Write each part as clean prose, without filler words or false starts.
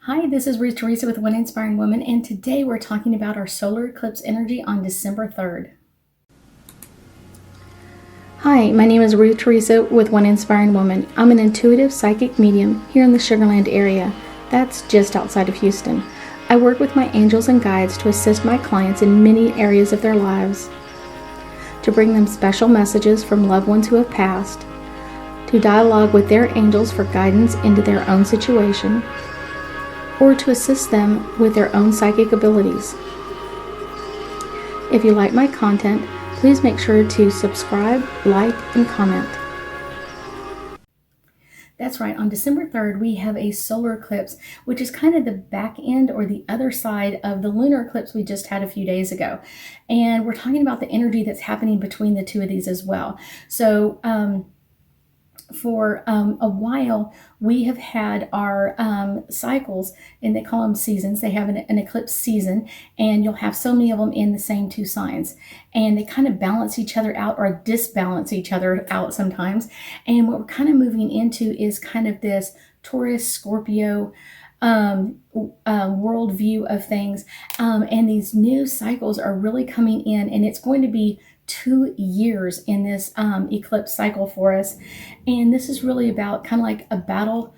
Hi, this is Ruth Theresa with One Inspiring Woman, and today we're talking about our solar eclipse energy on December 3rd. Hi, my name is Ruth Theresa with One Inspiring Woman. I'm an intuitive psychic medium here in the Sugar Land area. That's just outside of Houston. I work with my angels and guides to assist my clients in many areas of their lives, to bring them special messages from loved ones who have passed, to dialogue with their angels for guidance into their own situation, or to assist them with their own psychic abilities. If you like my content, please make sure to subscribe, like, and comment. That's right, on December 3rd, we have a solar eclipse, which is kind of the back end or the other side of the lunar eclipse we just had a few days ago. And we're talking about the energy that's happening between the two of these as well. So, for a while, we have had our cycles, and they call them seasons. They have an eclipse season, and you'll have so many of them in the same two signs. And they kind of balance each other out or disbalance each other out sometimes. And what we're kind of moving into is kind of this Taurus, Scorpio, worldview of things. And these new cycles are really coming in, and it's going to be 2 years in this eclipse cycle for us. And this is really about kind of like a battle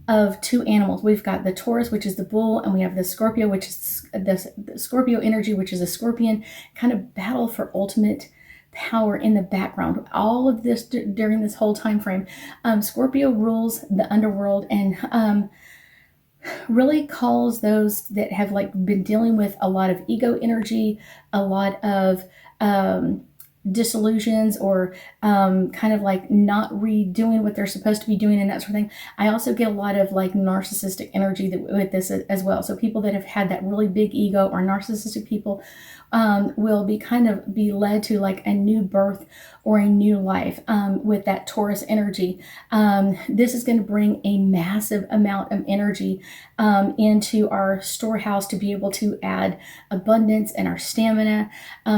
of two animals. We've got the Taurus, which is the bull, and we have the Scorpio, which is the Scorpio energy, which is a scorpion, kind of battle for ultimate power in the background. All of this during this whole time frame. Scorpio rules the underworld and really calls those that have like been dealing with a lot of ego energy, a lot of disillusions, or kind of like not redoing what they're supposed to be doing and that sort of thing. I also get a lot of like narcissistic energy with this as well. So people that have had that really big ego or narcissistic people will be led to like a new birth or a new life with that Taurus energy. This is going to bring a massive amount of energy into our storehouse to be able to add abundance and our stamina,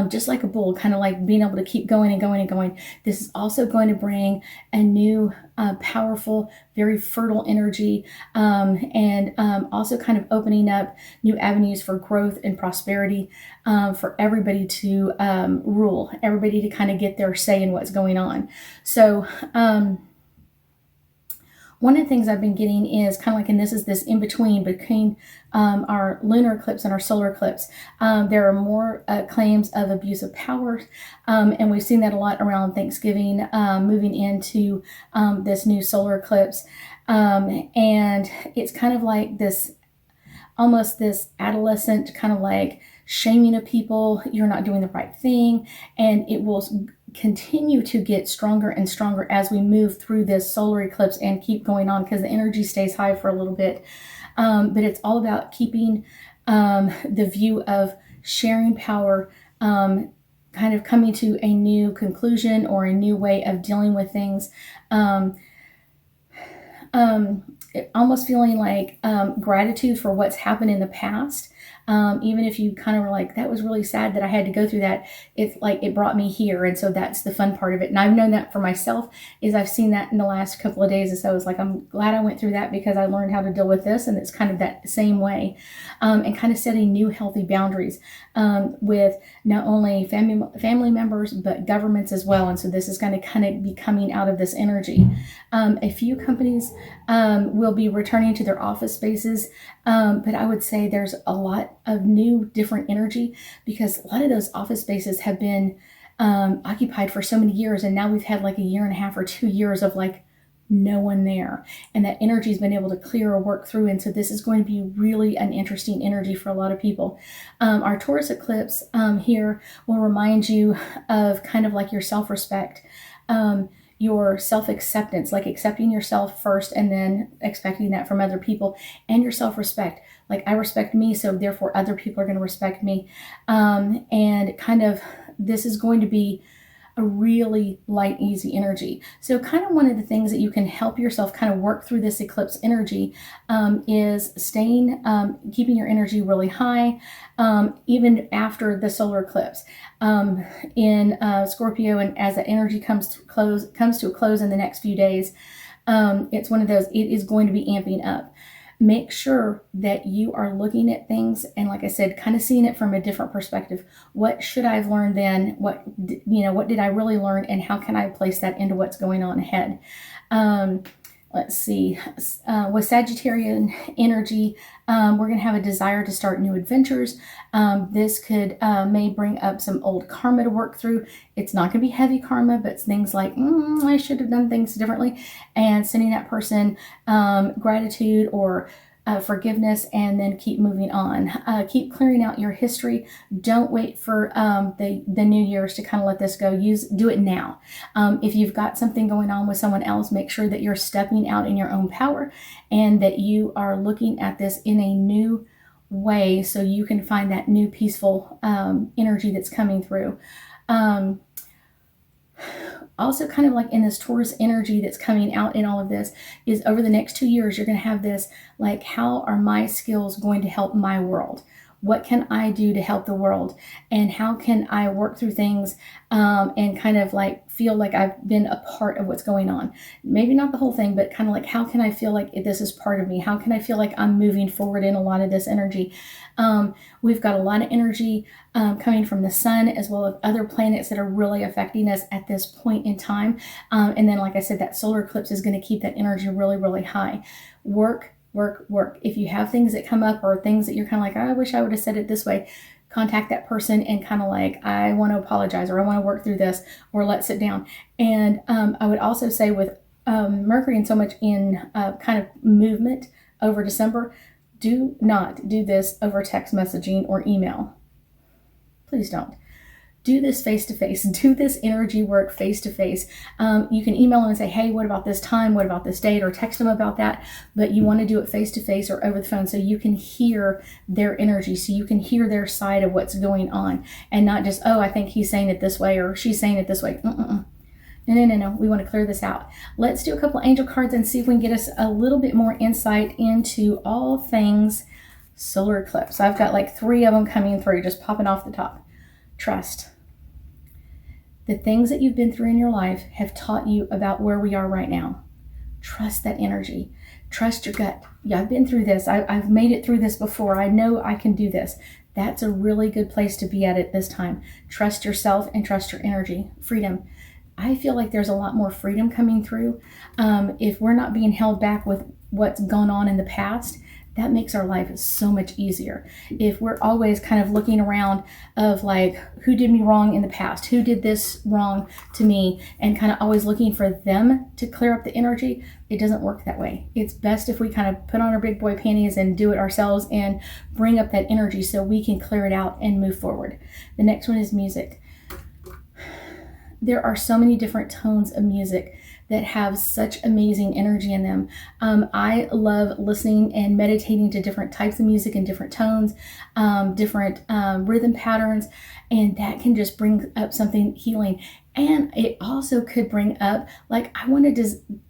just like a bull, kind of like being able to keep going and going and going. This is also going to bring a new powerful, very fertile energy, and also kind of opening up new avenues for growth and prosperity for everybody to rule, everybody to kind of get their say in what's going on. So one of the things I've been getting is kind of like, and this is this in between our lunar eclipse and our solar eclipse. There are more claims of abuse of power, and we've seen that a lot around Thanksgiving, moving into this new solar eclipse. And it's kind of like this, almost this adolescent kind of like shaming of people. You're not doing the right thing, and it will continue to get stronger and stronger as we move through this solar eclipse and keep going on, because the energy stays high for a little bit. But it's all about keeping the view of sharing power, kind of coming to a new conclusion or a new way of dealing with things. Almost feeling like gratitude for what's happened in the past. Even if you kind of were like, that was really sad that I had to go through that, it's like it brought me here. And so that's the fun part of it. And I've known that for myself, is I've seen that in the last couple of days. And so it's like, I'm glad I went through that because I learned how to deal with this. And it's kind of that same way, and kind of setting new healthy boundaries with not only family members, but governments as well. And so this is going to kind of be coming out of this energy. A few companies will be returning to their office spaces, but I would say there's a lot of new different energy, because a lot of those office spaces have been occupied for so many years, and now we've had like a year and a half or 2 years of like no one there, and that energy has been able to clear or work through. And so this is going to be really an interesting energy for a lot of people. Our Taurus eclipse here will remind you of kind of like your self-respect, your self-acceptance, like accepting yourself first and then expecting that from other people, and your self-respect. Like, I respect me, so therefore other people are going to respect me. And kind of, this is going to be a really light, easy energy. So kind of one of the things that you can help yourself kind of work through this eclipse energy is keeping your energy really high, even after the solar eclipse in Scorpio. And as that energy comes to a close in the next few days, it's one of those, it is going to be amping up. make sure that you are looking at things and, like I said, kind of seeing it from a different perspective. What should I have learned then? What did I really learn, and how can I place that into what's going on ahead? Let's see, with Sagittarian energy, we're going to have a desire to start new adventures. This could may bring up some old karma to work through. It's not going to be heavy karma, but it's things like, I should have done things differently, and sending that person gratitude or forgiveness, and then keep moving on. Keep clearing out your history. Don't wait for the New Year's to kind of let this go. Do it now. If you've got something going on with someone else, make sure that you're stepping out in your own power, and that you are looking at this in a new way, so you can find that new peaceful energy that's coming through. Also, kind of like in this Taurus energy that's coming out in all of this, is over the next 2 years, you're going to have this, like, how are my skills going to help my world? What can I do to help the world? And how can I work through things and kind of like feel like I've been a part of what's going on? Maybe not the whole thing, but kind of like, how can I feel like this is part of me? How can I feel like I'm moving forward in a lot of this energy? We've got a lot of energy coming from the sun, as well as other planets that are really affecting us at this point in time. And then, like I said, that solar eclipse is going to keep that energy really, really high. Work. If you have things that come up, or things that you're kind of like, I wish I would have said it this way, contact that person and kind of like, I want to apologize, or I want to work through this, or let's sit down. And I would also say, with Mercury and so much in kind of movement over December, do not do this over text messaging or email. Please don't. Do this face-to-face. Do this energy work face-to-face. You can email them and say, hey, what about this time? What about this date? Or text them about that. But you want to do it face-to-face or over the phone, so you can hear their energy, so you can hear their side of what's going on, and not just, I think he's saying it this way, or she's saying it this way. No. We want to clear this out. Let's do a couple of angel cards and see if we can get us a little bit more insight into all things solar eclipse. I've got like 3 of them coming through, just popping off the top. Trust. The things that you've been through in your life have taught you about where we are right now. Trust that energy. Trust your gut. Yeah, I've been through this. I've made it through this before. I know I can do this. That's a really good place to be at this time. Trust yourself and trust your energy. Freedom. I feel like there's a lot more freedom coming through. If we're not being held back with what's gone on in the past, that makes our life so much easier. If we're always kind of looking around of like, who did me wrong in the past? Who did this wrong to me? And kind of always looking for them to clear up the energy, it doesn't work that way. It's best if we kind of put on our big boy panties and do it ourselves and bring up that energy so we can clear it out and move forward. The next one is music. There are so many different tones of music that have such amazing energy in them. I love listening and meditating to different types of music and different tones, different rhythm patterns, and that can just bring up something healing. And it also could bring up, like, I wanted to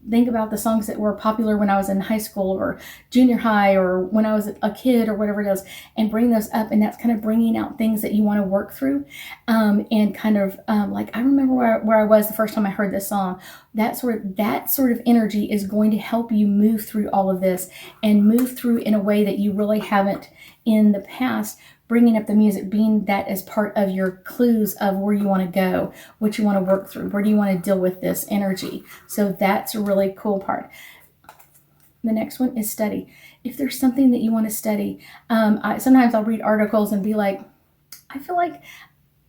think about the songs that were popular when I was in high school or junior high, or when I was a kid, or whatever it is, and bring those up. And that's kind of bringing out things that you want to work through. And kind of like, I remember where I was the first time I heard this song. That sort of energy is going to help you move through all of this, and move through in a way that you really haven't in the past. Bringing up the music, being that as part of your clues of where you want to go, what you want to work through, where do you want to deal with this energy. So that's a really cool part. The next one is study. If there's something that you want to study, sometimes I'll read articles and be like, I feel like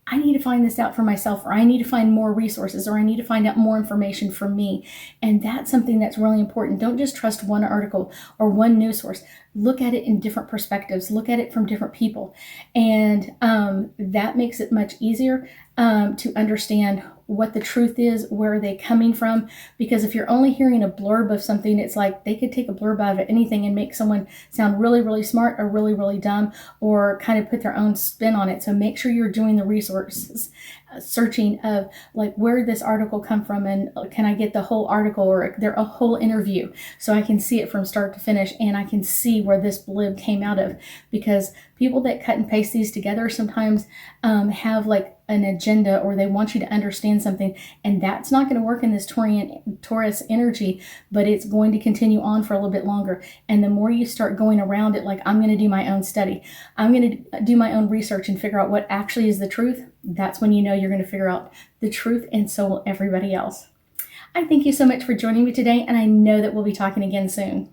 I need to find this out for myself, or I need to find more resources, or I need to find out more information for me. And that's something that's really important. Don't just trust one article or one news source. Look at it in different perspectives. Look at it from different people. And that makes it much easier to understand what the truth is, where are they coming from. Because if you're only hearing a blurb of something, it's like they could take a blurb out of anything and make someone sound really, really smart, or really, really dumb, or kind of put their own spin on it. So make sure you're doing the resources, searching of like, where did this article come from, and can I get the whole article or a whole interview, so I can see it from start to finish, and I can see where this blib came out of. Because people that cut and paste these together sometimes have like an agenda, or they want you to understand something, and that's not going to work in this Taurus energy, but it's going to continue on for a little bit longer. And the more you start going around it, like, I'm going to do my own study, I'm going to do my own research and figure out what actually is the truth, that's when you know you're going to figure out the truth, and so will everybody else. I thank you so much for joining me today, and I know that we'll be talking again soon.